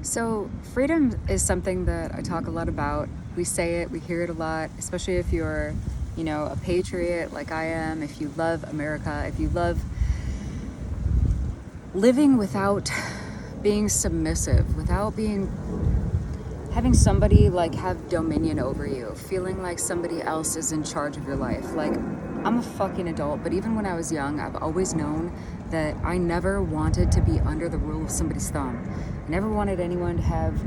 So, freedom is something that I talk a lot about. We say it, we hear it a lot, especially if you're, a patriot like I am, if you love America, if you love living without being submissive, without having somebody like have dominion over you, feeling like somebody else is in charge of your life. Like, I'm a fucking adult, but even when I was young, I've always known that I never wanted to be under the rule of somebody's thumb. I never wanted anyone to have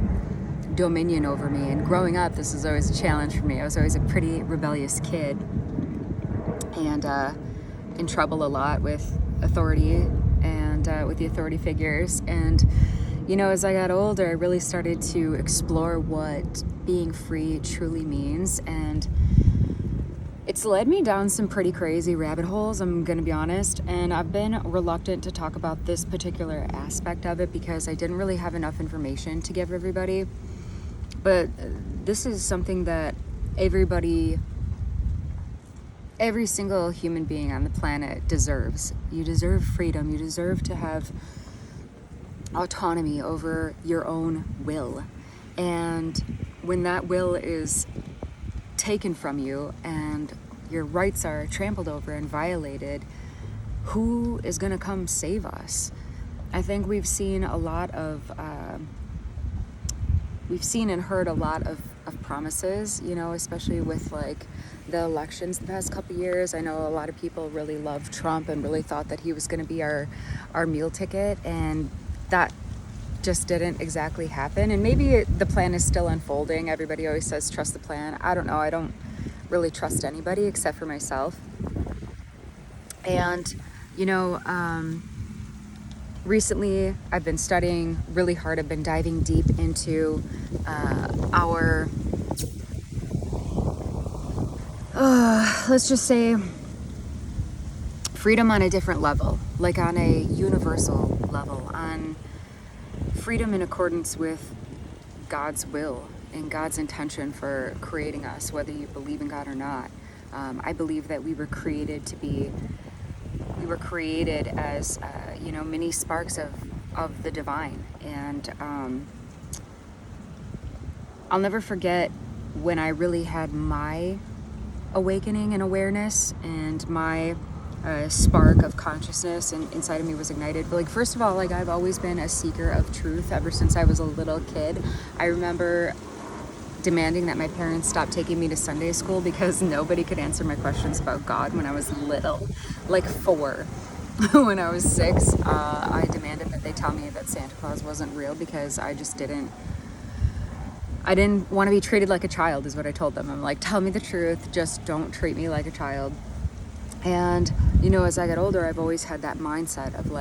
dominion over me. And growing up, this was always a challenge for me. I was always a pretty rebellious kid and in trouble a lot with authority and with the authority figures. And as I got older, I really started to explore what being free truly means. And it's led me down some pretty crazy rabbit holes, I'm going to be honest. And I've been reluctant to talk about this particular aspect of it because I didn't really have enough information to give everybody. But this is something that every single human being on the planet deserves. You deserve freedom. You deserve to have autonomy over your own will. And when that will is taken from you and your rights are trampled over and violated, who is going to come save us? I think we've seen and heard a lot of promises, especially with like the elections the past couple years. I know a lot of people really loved Trump and really thought that he was going to be our meal ticket, and that just didn't exactly happen. And maybe the plan is still unfolding. Everybody always says trust the plan. I don't know. I don't really trust anybody except for myself. And recently I've been studying really hard. I've been diving deep into our let's just say freedom on a different level, like on a universal level, on freedom in accordance with God's will and God's intention for creating us, whether you believe in God or not. I believe that we were created as mini sparks of the divine. And I'll never forget when I really had my awakening and awareness, and my spark of consciousness and inside of me was ignited. But first of all, I've always been a seeker of truth ever since I was a little kid. I remember demanding that my parents stop taking me to Sunday school because nobody could answer my questions about God when I was little, 4. When I was 6, I demanded that they tell me that Santa Claus wasn't real because I didn't want to be treated like a child, is what I told them. I'm like, tell me the truth, just don't treat me like a child. And as I got older, I've always had that mindset of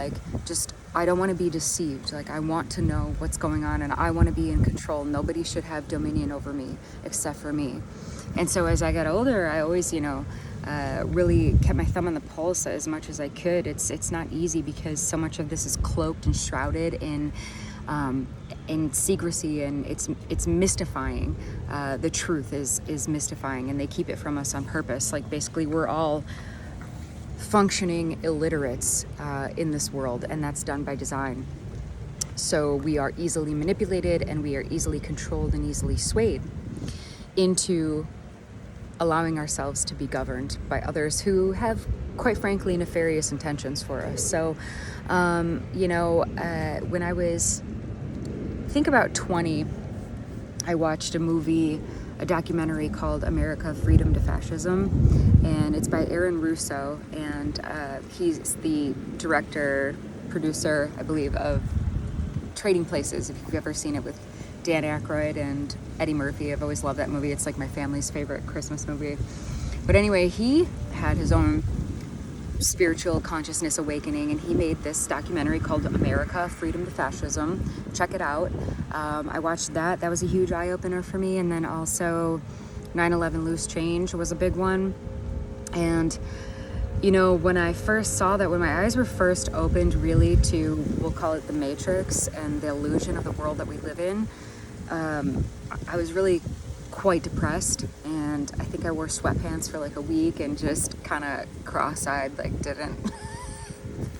I don't want to be deceived. I want to know what's going on, and I want to be in control. Nobody should have dominion over me except for me. And so as I got older, I always really kept my thumb on the pulse as much as I could. It's not easy because so much of this is cloaked and shrouded in secrecy, and it's mystifying. The truth is mystifying, and they keep it from us on purpose. Basically, we're all functioning illiterates in this world, and that's done by design. So we are easily manipulated, and we are easily controlled and easily swayed into allowing ourselves to be governed by others who have, quite frankly, nefarious intentions for us. So when I was about 20, I watched a documentary called America, Freedom to Fascism, and it's by Aaron Russo, and he's the director, producer, I believe, of Trading Places, if you've ever seen it, with Dan Aykroyd and Eddie Murphy. I've always loved that movie. It's my family's favorite Christmas movie. But anyway, he had his own spiritual consciousness awakening, and he made this documentary called America, Freedom to Fascism. Check it out. I watched that. That was a huge eye-opener for me. And then also 9/11 Loose Change was a big one. And when I first saw that, when my eyes were first opened really to, we'll call it the matrix and the illusion of the world that we live in, I was really quite depressed, and I think I wore sweatpants for a week and just kind of cross-eyed, didn't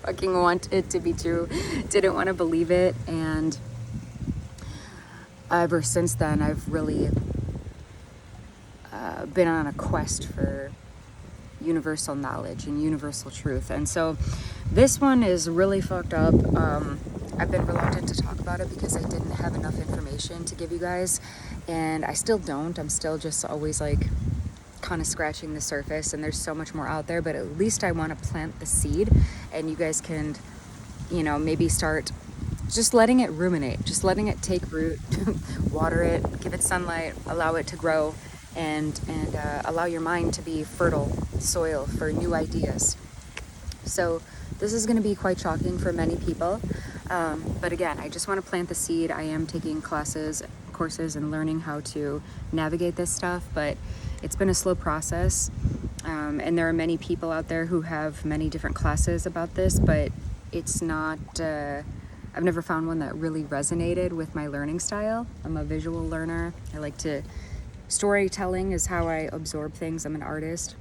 fucking want it to be true, didn't want to believe it. And ever since then, I've really been on a quest for universal knowledge and universal truth. And so this one is really fucked up. I've been reluctant to talk about it because I didn't have enough information to give you guys, and I still don't. I'm still just always like kind of scratching the surface, and there's so much more out there, but at least I want to plant the seed, and you guys can, you know, maybe start just letting it ruminate, just letting it take root, water it, give it sunlight, allow it to grow, and allow your mind to be fertile soil for new ideas. So this is going to be quite shocking for many people, but again, I just want to plant the seed. I am taking classes, courses, and learning how to navigate this stuff, but it's been a slow process, and there are many people out there who have many different classes about this, but it's not, I've never found one that really resonated with my learning style. I'm a visual learner. I like to, storytelling is how I absorb things. I'm an artist,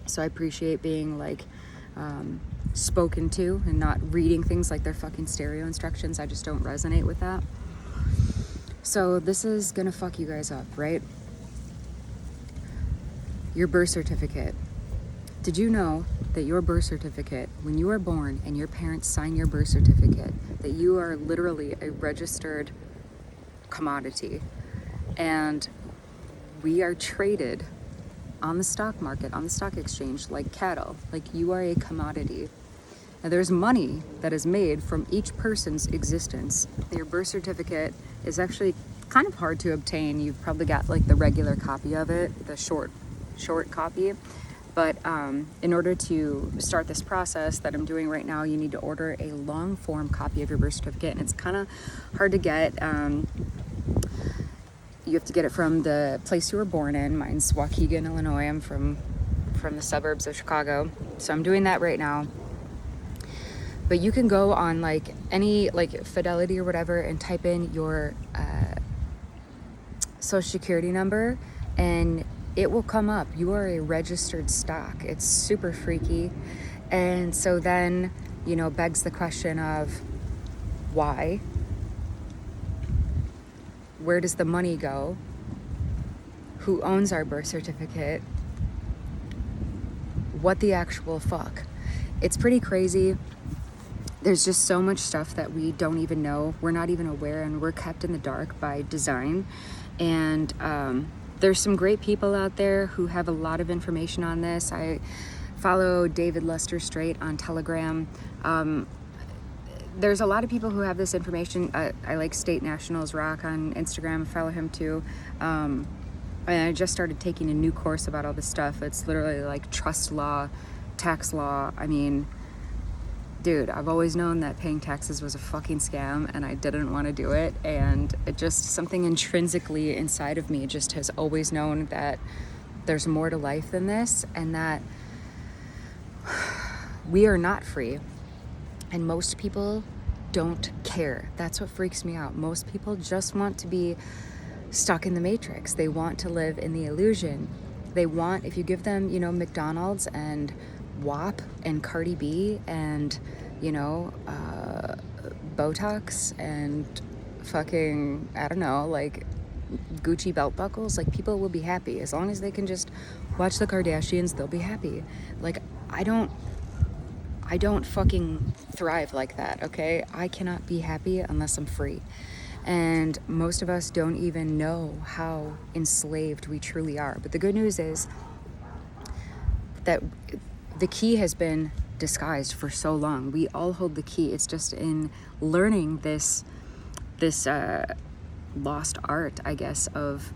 so I appreciate being like spoken to and not reading things like they're fucking stereo instructions. I just don't resonate with that. So this is gonna fuck you guys up, right? Your birth certificate. Did you know that your birth certificate, when you are born and your parents sign your birth certificate, that you are literally a registered commodity, and we are traded on the stock market, on the stock exchange, like cattle, like you are a commodity. Now there's money that is made from each person's existence. Your birth certificate is actually kind of hard to obtain. You've probably got like the regular copy of it, the short copy. But in order to start this process that I'm doing right now, you need to order a long form copy of your birth certificate, and it's kind of hard to get. You have to get it from the place you were born in. Mine's Waukegan, Illinois. I'm from the suburbs of Chicago, so I'm doing that right now. But you can go on like any like Fidelity or whatever and type in your social security number, and it will come up. You are a registered stock. It's super freaky. And so then, you know, begs the question of why? Where does the money go? Who owns our birth certificate? What the actual fuck? It's pretty crazy. There's just so much stuff that we don't even know. We're not even aware, and we're kept in the dark by design. And there's some great people out there who have a lot of information on this. I follow David Lester Straight on Telegram. There's a lot of people who have this information. I like State Nationals Rock on Instagram. I follow him too. And I just started taking a new course about all this stuff. It's literally like trust law, tax law. I mean, dude, I've always known that paying taxes was a fucking scam, and I didn't want to do it. And it just, something intrinsically inside of me just has always known that there's more to life than this, and that we are not free. And most people don't care. That's what freaks me out. Most people just want to be stuck in the matrix. They want to live in the illusion. They want, if you give them, you know, McDonald's and WAP and Cardi B and, you know, Botox and fucking, I don't know, like Gucci belt buckles, like people will be happy. As long as they can just watch the Kardashians, they'll be happy. Like, I don't fucking thrive like that, okay? I cannot be happy unless I'm free. And most of us don't even know how enslaved we truly are. But the good news is that the key has been disguised for so long. We all hold the key. It's just in learning this lost art, I guess, of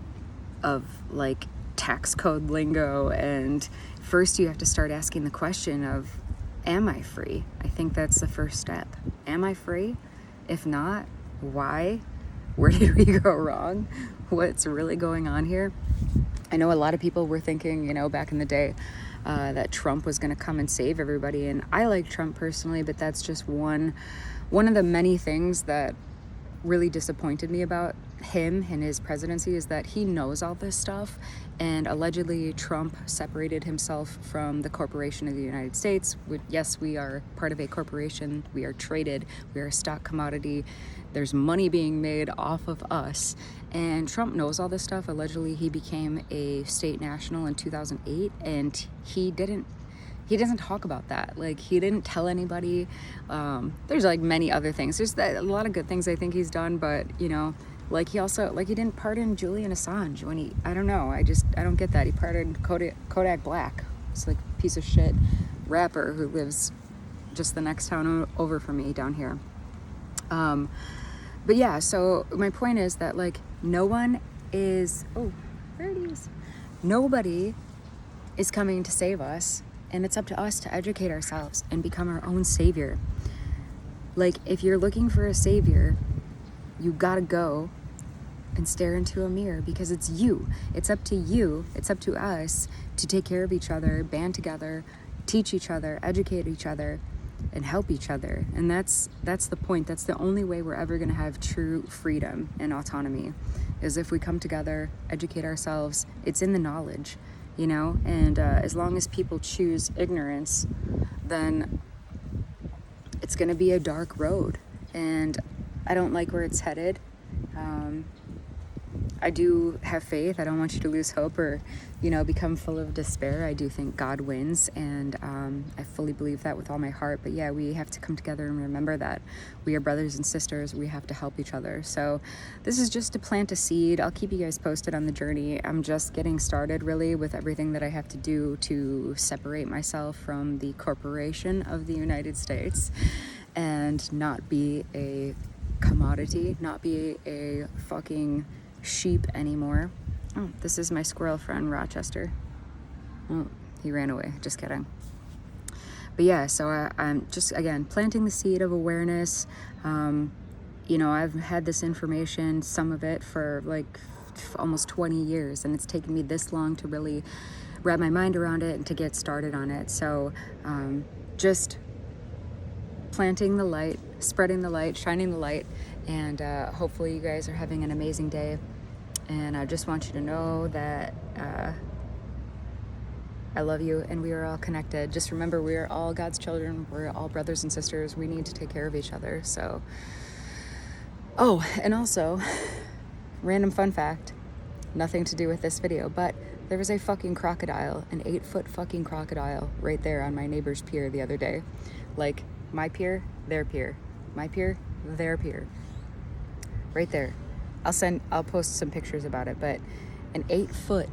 like tax code lingo. And first you have to start asking the question of, am I free? I think that's the first step. Am I free? If not, why? Where did we go wrong? What's really going on here? I know a lot of people were thinking, you know, back in the day, that Trump was going to come and save everybody. And I like Trump personally, but that's just one of the many things that really disappointed me about him and his presidency is that he knows all this stuff, and allegedly Trump separated himself from the corporation of the United States. Yes, we are part of a corporation. We are traded. We are a stock commodity. There's money being made off of us, and Trump knows all this stuff. Allegedly, he became a state national in 2008, and he doesn't talk about that. Like, he didn't tell anybody. There's like many other things. There's a lot of good things I think he's done, but you know, like he didn't pardon Julian Assange when I don't know. I don't get that. He pardoned Kodak Black. It's like a piece of shit rapper who lives just the next town over from me down here. But yeah, so my point is that like nobody is coming to save us, and it's up to us to educate ourselves and become our own savior. Like, if you're looking for a savior, you gotta go and stare into a mirror, because it's you. It's up to you. It's up to us to take care of each other, band together, teach each other, educate each other, and help each other. And that's the point. That's the only way we're ever going to have true freedom and autonomy, is if we come together, educate ourselves. It's in the knowledge, you know. And as long as people choose ignorance, then it's going to be a dark road, and I don't like where it's headed. I do have faith. I don't want you to lose hope or, you know, become full of despair. I do think God wins, and I fully believe that with all my heart. But yeah, we have to come together and remember that we are brothers and sisters. We have to help each other. So this is just to plant a seed. I'll keep you guys posted on the journey. I'm just getting started really with everything that I have to do to separate myself from the corporation of the United States and not be a commodity, not be a fucking sheep anymore. Oh, this is my squirrel friend Rochester. Oh, he ran away. Just kidding. But yeah, so I'm just, again, planting the seed of awareness. You know, I've had this information, some of it, for like almost 20 years, and it's taken me this long to really wrap my mind around it and to get started on it. So just planting the light, spreading the light, shining the light, and hopefully you guys are having an amazing day. And I just want you to know that I love you, and we are all connected. Just remember, we are all God's children. We're all brothers and sisters. We need to take care of each other. So, oh, and also, random fun fact, nothing to do with this video, but there was a fucking crocodile, an 8-foot fucking crocodile right there on my neighbor's pier the other day. Like, my pier, their pier. My pier, their pier. Right there. I'll post some pictures about it, but an 8-foot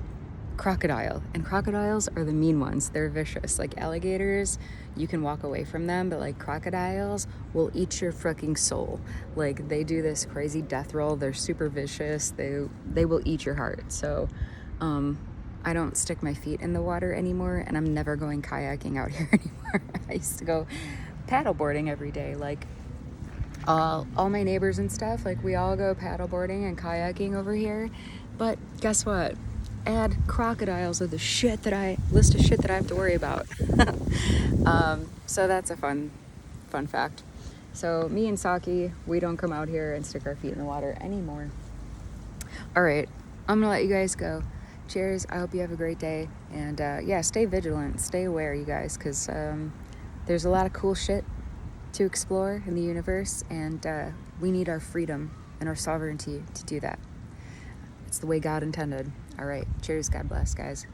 crocodile, and crocodiles are the mean ones. They're vicious. Like alligators, you can walk away from them, but like crocodiles will eat your fucking soul. Like, they do this crazy death roll. They're super vicious. They will eat your heart. So I don't stick my feet in the water anymore, and I'm never going kayaking out here anymore. I used to go paddleboarding every day. Like, all my neighbors and stuff, like, we all go paddleboarding and kayaking over here. But guess what? Add crocodiles to the list of shit that I have to worry about. So that's a fun fact. So me and Saki, we don't come out here and stick our feet in the water anymore. All right, I'm gonna let you guys go. Cheers. I hope you have a great day, and yeah, stay vigilant, stay aware, you guys, because there's a lot of cool shit to explore in the universe, and we need our freedom and our sovereignty to do that. It's the way God intended. All right, cheers. God bless, guys.